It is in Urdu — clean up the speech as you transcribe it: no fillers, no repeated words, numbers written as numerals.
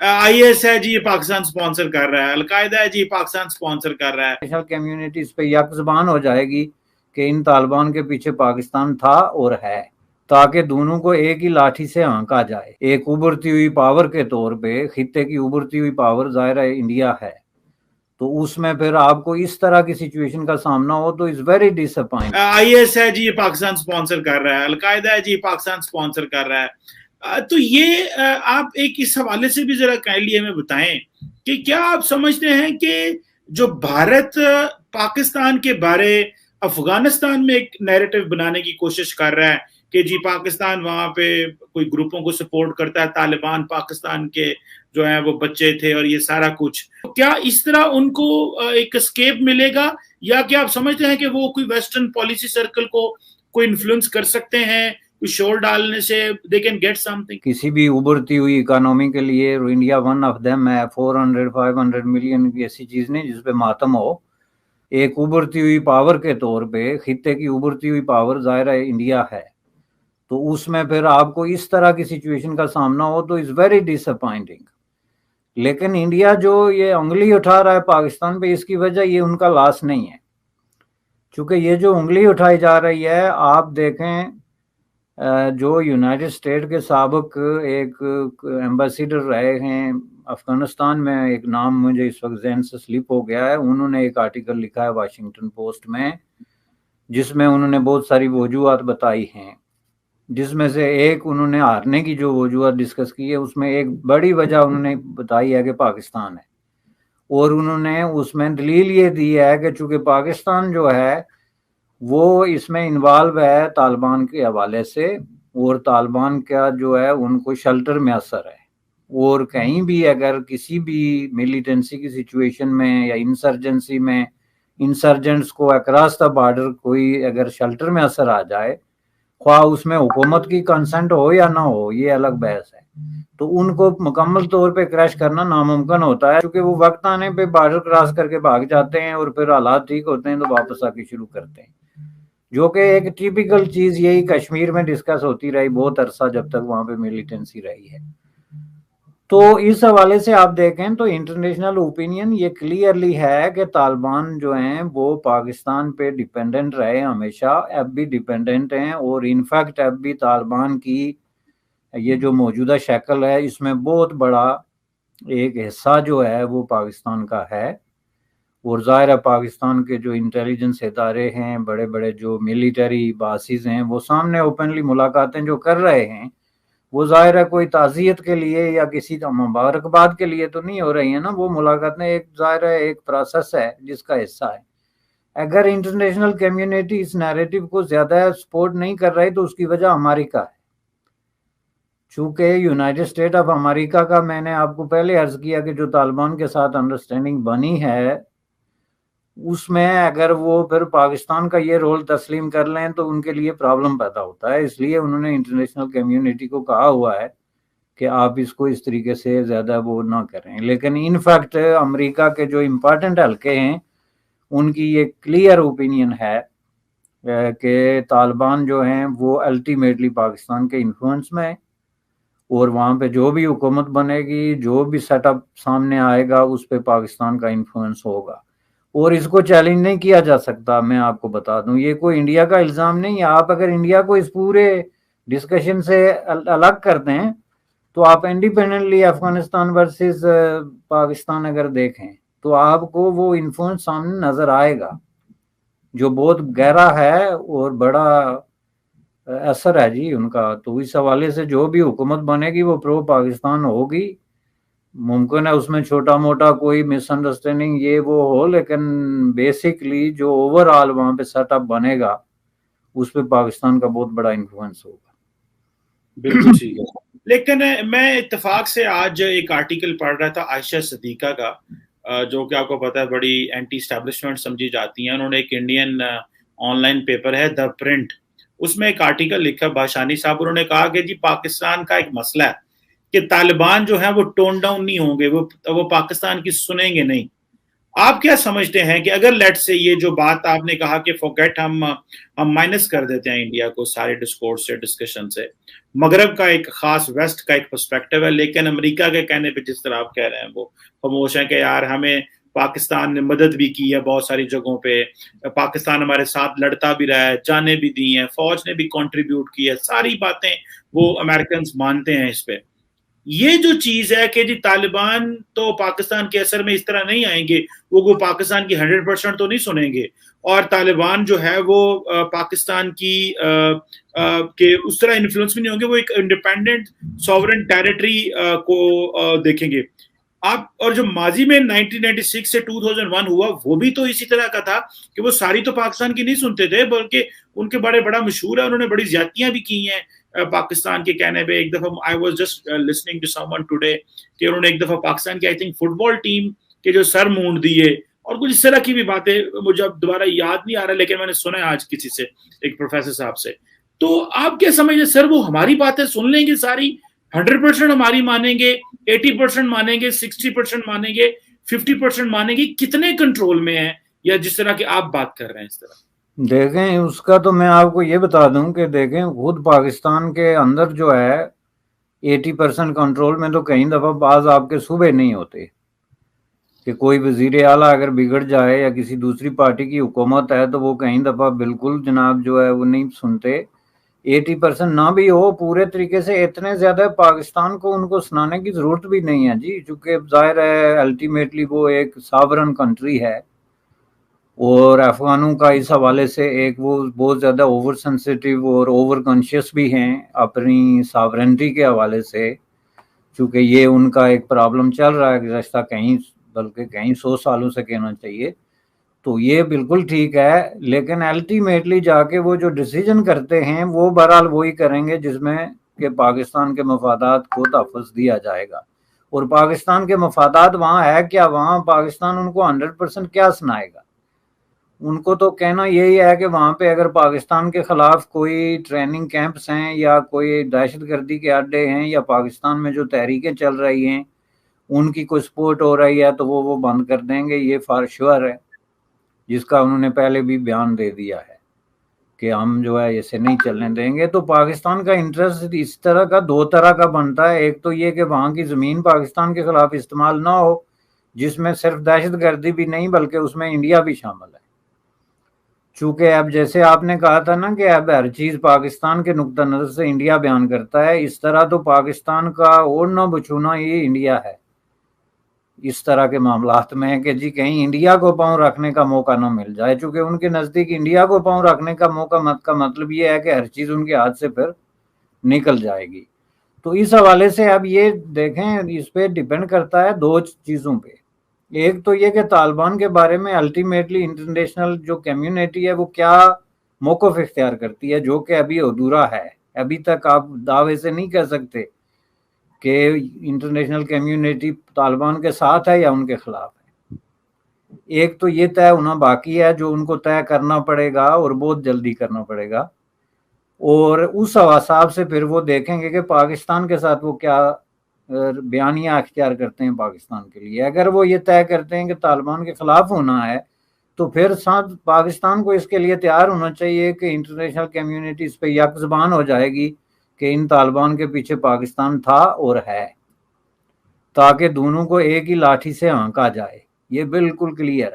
آئی ایس ہے جی یہ پاکستان سپانسر کر رہا ہے، القاعدہ ہے جی پاکستان سپانسر کر رہا ہے. انٹرنیشنل کمیونٹی اس پہ یک زبان ہو جائے گی کہ ان طالبان کے پیچھے پاکستان تھا اور ہے، تاکہ دونوں کو ایک ہی لاٹھی سے ہانکا جائے. ایک ابھرتی ہوئی پاور کے طور پہ خطے کی ابھرتی ہوئی پاور ظاہر ہے انڈیا ہے، تو اس میں پھر آپ کو اس طرح کی سچویشن کا سامنا ہو تو از ویری ڈس اپوائنٹ. آئی ایس ہے جی یہ پاکستان سپانسر کر رہا ہے، القاعدہ ہے جی پاکستان سپانسر کر رہا ہے. تو یہ آپ ایک اس حوالے سے بھی ذرا کائنڈلی ہمیں بتائیں کہ کیا آپ سمجھتے ہیں کہ جو بھارت پاکستان کے بارے افغانستان میں ایک نیریٹو بنانے کی کوشش کر رہا ہے کہ جی پاکستان وہاں پہ کوئی گروپوں کو سپورٹ کرتا ہے، طالبان پاکستان کے جو ہیں وہ بچے تھے اور یہ سارا کچھ، کیا اس طرح ان کو ایک اسکیپ ملے گا، یا کیا آپ سمجھتے ہیں کہ وہ کوئی ویسٹرن پالیسی سرکل کو کوئی انفلوئنس کر سکتے ہیں، کوئی شور ڈالنے سے they can get something? کسی بھی ابھرتی ہوئی اکانومی کے لیے انڈیا ون آف دیم ہے. 400-500 ملین کی ایسی چیز نہیں جس پہ ماتم ہو. ایک ابھرتی ہوئی پاور کے طور پہ خطے کی ابھرتی ہوئی پاور ظاہر ہے انڈیا ہے، تو اس میں پھر آپ کو اس طرح کی سچویشن کا سامنا ہو تو از ویری ڈس اپوائنٹنگ. لیکن انڈیا جو یہ انگلی اٹھا رہا ہے پاکستان پہ، اس کی وجہ یہ ان کا لاس نہیں ہے، چونکہ یہ جو انگلی اٹھائی جا رہی ہے، آپ دیکھیں جو یونائٹڈ اسٹیٹ کے سابق ایک ایمبیسیڈر رہے ہیں افغانستان میں، ایک نام مجھے اس وقت ذہن سے سلپ ہو گیا ہے، انہوں نے ایک آرٹیکل لکھا ہے واشنگٹن پوسٹ میں، جس میں انہوں نے بہت ساری وجوہات بتائی ہیں، جس میں سے ایک انہوں نے ہارنے کی جو وجوہات ڈسکس کی ہے، اس میں ایک بڑی وجہ انہوں نے بتائی ہے کہ پاکستان ہے. اور انہوں نے اس میں دلیل یہ دی ہے کہ چونکہ پاکستان جو ہے وہ اس میں انوالو ہے طالبان کے حوالے سے، اور طالبان کا جو ہے ان کو شیلٹر میں اثر ہے، اور کہیں بھی اگر کسی بھی ملیٹنسی کی سچویشن میں یا انسرجنسی میں انسرجنٹس کو اکراس دا بارڈر کوئی اگر شیلٹر میں اثر آ جائے، خواہ اس میں حکومت کی کنسنٹ ہو یا نہ ہو، یہ الگ بحث ہے، تو ان کو مکمل طور پہ کریش کرنا ناممکن ہوتا ہے، کیونکہ وہ وقت آنے پہ بارڈر کراس کر کے بھاگ جاتے ہیں اور پھر حالات ٹھیک ہوتے ہیں تو واپس آ کے شروع کرتے ہیں، جو کہ ایک ٹیپیکل چیز یہی کشمیر میں ڈسکس ہوتی رہی بہت عرصہ جب تک وہاں پہ ملیٹنسی رہی ہے. تو اس حوالے سے آپ دیکھیں تو انٹرنیشنل اوپینین یہ کلیئرلی ہے کہ طالبان جو ہیں وہ پاکستان پہ ڈیپینڈنٹ رہے ہمیشہ، اب بھی ڈیپینڈنٹ ہیں، اور انفیکٹ اب بھی طالبان کی یہ جو موجودہ شکل ہے اس میں بہت بڑا ایک حصہ جو ہے وہ پاکستان کا ہے. اور ظاہر ہے پاکستان کے جو انٹیلیجنس ادارے ہیں، بڑے بڑے جو ملیٹری باسز ہیں، وہ سامنے اوپنلی ملاقاتیں جو کر رہے ہیں، وہ ظاہر ہے کوئی تعزیت کے لیے یا کسی مبارکباد کے لیے تو نہیں ہو رہی ہیں نا، وہ ملاقاتیں ایک ظاہر ہے ایک پروسیس ہے جس کا حصہ ہے. اگر انٹرنیشنل کمیونٹی اس نیریٹو کو زیادہ سپورٹ نہیں کر رہی تو اس کی وجہ امریکہ ہے، چونکہ یونائٹڈ اسٹیٹ آف امریکہ کا میں نے آپ کو پہلے عرض کیا کہ جو طالبان کے ساتھ انڈرسٹینڈنگ بنی ہے، اس میں اگر وہ پھر پاکستان کا یہ رول تسلیم کر لیں تو ان کے لیے پرابلم پیدا ہوتا ہے. اس لیے انہوں نے انٹرنیشنل کمیونٹی کو کہا ہوا ہے کہ آپ اس کو اس طریقے سے زیادہ وہ نہ کریں. لیکن ان فیکٹ امریکہ کے جو امپارٹنٹ حلقے ہیں ان کی یہ کلیئر اوپینین ہے کہ طالبان جو ہیں وہ الٹیمیٹلی پاکستان کے انفلوئنس میں، اور وہاں پہ جو بھی حکومت بنے گی، جو بھی سیٹ اپ سامنے آئے گا، اس پہ پاکستان کا انفلوئنس ہوگا، اور اس کو چیلنج نہیں کیا جا سکتا. میں آپ کو بتا دوں یہ کوئی انڈیا کا الزام نہیں ہے. آپ اگر انڈیا کو اس پورے ڈسکشن سے الگ کرتے ہیں تو آپ انڈیپینڈنٹلی افغانستان ورسز پاکستان اگر دیکھیں تو آپ کو وہ انفلوئنس سامنے نظر آئے گا جو بہت گہرا ہے اور بڑا اثر ہے جی ان کا. تو اس حوالے سے جو بھی حکومت بنے گی وہ پرو پاکستان ہوگی. ممکن ہے اس میں چھوٹا موٹا کوئی مس انڈرسٹینڈنگ یہ وہ ہو، لیکن بیسکلی جو اوور آل وہاں پہ سیٹ اپ بنے گا اس پہ پاکستان کا بہت بڑا انفلوئنس ہوگا. بالکل ٹھیک ہے. لیکن میں اتفاق سے آج ایک آرٹیکل پڑھ رہا تھا عائشہ صدیقہ کا، جو کہ آپ کو پتا ہے بڑی اینٹی اسٹیبلشمنٹ سمجھی جاتی ہیں. انہوں نے ایک انڈین آن لائن پیپر ہے دا پرنٹ، اس میں ایک آرٹیکل لکھا بھاشانی صاحب. انہوں نے کہا کہ جی پاکستان کا ایک مسئلہ ہے کہ طالبان جو ہیں وہ ٹون ڈاؤن نہیں ہوں گے، وہ پاکستان کی سنیں گے نہیں. آپ کیا سمجھتے ہیں کہ اگر لیٹ سے یہ جو بات آپ نے کہا کہ فوگیٹ ہم مائنس کر دیتے ہیں انڈیا کو سارے ڈسکورس سے ڈسکشن سے، مغرب کا ایک خاص ویسٹ کا ایک پرسپیکٹو ہے، لیکن امریکہ کے کہنے پہ جس طرح آپ کہہ رہے ہیں وہ خاموش ہیں کہ یار ہمیں پاکستان نے مدد بھی کی ہے بہت ساری جگہوں پہ، پاکستان ہمارے ساتھ لڑتا بھی رہا ہے، جانیں بھی دی ہیں، فوج نے بھی کنٹریبیوٹ کی ہے، ساری باتیں وہ امریکنز مانتے ہیں اس پہ. یہ جو چیز ہے کہ جی طالبان تو پاکستان کے اثر میں اس طرح نہیں آئیں گے، وہ پاکستان کی 100% تو نہیں سنیں گے، اور طالبان جو ہے وہ پاکستان کی کہ اس طرح انفلوئنس بھی نہیں ہوں گے، وہ ایک انڈیپینڈنٹ سوورن ٹیریٹری کو دیکھیں گے. آپ اور جو ماضی میں 1996 سے 2001 ہوا وہ بھی تو اسی طرح کا تھا کہ وہ ساری تو پاکستان کی نہیں سنتے تھے، بلکہ ان کے بڑا مشہور ہے، انہوں نے بڑی زیادتیاں بھی کی ہیں پاکستان کے کہنے پہ. ایک دفعہ I was just listening to someone today کہ انہوں نے ایک دفعہ پاکستان کی I think football team کے جو سر مونڈ دیے اور کچھ اس طرح کی بھی باتیں مجھے اب دوبارہ یاد نہیں آ رہا، لیکن میں نے سنا ہے آج کسی سے، ایک پروفیسر صاحب سے. تو آپ کیا سمجھیں سر، وہ ہماری باتیں سن لیں گے ساری، 100% ہماری مانیں گے، 80% مانیں گے، 60% مانیں گے، 50% مانیں گے؟ کتنے کنٹرول میں ہیں یا جس طرح کہ آپ بات کر رہے ہیں اس طرح؟ دیکھیں اس کا تو میں آپ کو یہ بتا دوں کہ دیکھیں خود پاکستان کے اندر جو ہے 80% کنٹرول میں تو کئی دفعہ بعض آپ کے صوبے نہیں ہوتے، کہ کوئی وزیر اعلیٰ اگر بگڑ جائے یا کسی دوسری پارٹی کی حکومت ہے تو وہ کئی دفعہ بالکل جناب جو ہے وہ نہیں سنتے. 80% نہ بھی ہو پورے طریقے سے، اتنے زیادہ پاکستان کو ان کو سنانے کی ضرورت بھی نہیں ہے جی، چونکہ ظاہر ہے الٹیمیٹلی وہ ایک ساورن کنٹری ہے، اور افغانوں کا اس حوالے سے ایک وہ بہت زیادہ اوور سینسیٹیو اور اوور کانشیس بھی ہیں اپنی ساورنٹی کے حوالے سے، چونکہ یہ ان کا ایک پرابلم چل رہا ہے گزشتہ بلکہ کہیں 100 سالوں سے کہنا چاہیے. تو یہ بالکل ٹھیک ہے، لیکن الٹیمیٹلی جا کے وہ جو ڈیسیجن کرتے ہیں وہ بہرحال وہی کریں گے جس میں کہ پاکستان کے مفادات کو تحفظ دیا جائے گا. اور پاکستان کے مفادات وہاں ہے کیا؟ وہاں پاکستان ان کو 100% کیا سنائے گا؟ ان کو تو کہنا یہی ہے کہ وہاں پہ اگر پاکستان کے خلاف کوئی ٹریننگ کیمپس ہیں یا کوئی دہشت گردی کے اڈے ہیں یا پاکستان میں جو تحریکیں چل رہی ہیں ان کی کوئی سپورٹ ہو رہی ہے تو وہ بند کر دیں گے، یہ فار شور ہے، جس کا انہوں نے پہلے بھی بیان دے دیا ہے کہ ہم جو ہے اسے نہیں چلنے دیں گے. تو پاکستان کا انٹرسٹ اس طرح کا دو طرح کا بنتا ہے، ایک تو یہ کہ وہاں کی زمین پاکستان کے خلاف استعمال نہ ہو، جس میں صرف دہشت گردی بھی نہیں بلکہ اس میں انڈیا بھی شامل ہے. چونکہ اب جیسے آپ نے کہا تھا نا کہ اب ہر چیز پاکستان کے نقطہ نظر سے انڈیا بیان کرتا ہے، اس طرح تو پاکستان کا اوڑھنا بچھونا یہ انڈیا ہے اس طرح کے معاملات میں، کہ جی کہیں انڈیا کو پاؤں رکھنے کا موقع نہ مل جائے، چونکہ ان کے نزدیک انڈیا کو پاؤں رکھنے کا موقع کا مطلب یہ ہے کہ ہر چیز ان کے ہاتھ سے پھر نکل جائے گی. تو اس حوالے سے اب یہ دیکھیں اس پہ ڈیپینڈ کرتا ہے دو چیزوں پہ. ایک تو یہ کہ طالبان کے بارے میں الٹیمیٹلی انٹرنیشنل جو کمیونٹی ہے وہ کیا موقف اختیار کرتی ہے، جو کہ ابھی ادھورا ہے. ابھی تک آپ دعوے سے نہیں کہہ سکتے کہ انٹرنیشنل کمیونٹی طالبان کے ساتھ ہے یا ان کے خلاف ہے. ایک تو یہ طے ہونا باقی ہے جو ان کو طے کرنا پڑے گا اور بہت جلدی کرنا پڑے گا، اور اس حساب سے پھر وہ دیکھیں گے کہ پاکستان کے ساتھ وہ کیا بیانیہ اختیار کرتے ہیں پاکستان کے لیے. اگر وہ یہ طے کرتے ہیں کہ طالبان کے خلاف ہونا ہے تو پھر ساتھ پاکستان کو اس کے لیے تیار ہونا چاہیے کہ انٹرنیشنل کمیونٹی اس پہ یک زبان ہو جائے گی کہ ان طالبان کے پیچھے پاکستان تھا اور ہے، تاکہ دونوں کو ایک ہی لاٹھی سے ہانکا جائے. یہ بالکل کلیئر ہے.